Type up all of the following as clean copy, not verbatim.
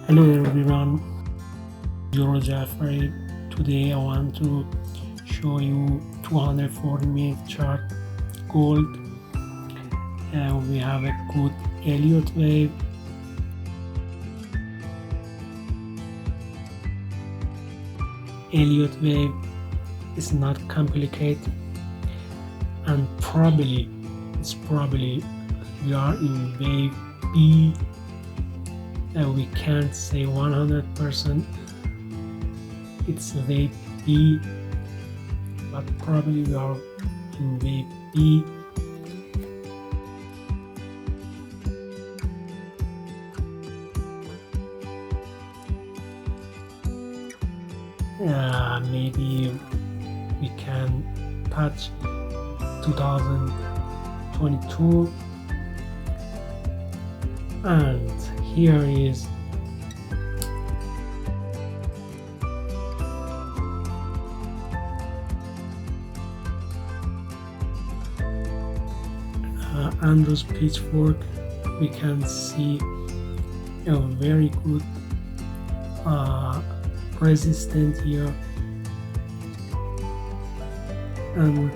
Hello everyone, Zoro Jafari. Today I want to show you 240-minute chart gold. We have a good Elliott wave. Elliott wave is not complicated, and probably we are in wave B. We can't say 100% it's wave B, but probably we are in wave B. Maybe we can touch 2022, and here is Andrew's pitchfork. We can see a very good resistance here, and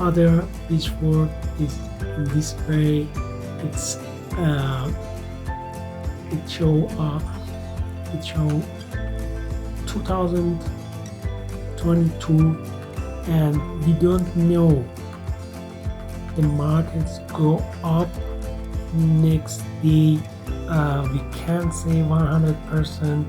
other pitchfork is in this way. It show 2022, and we don't know the markets go up next day. We can't say 100%.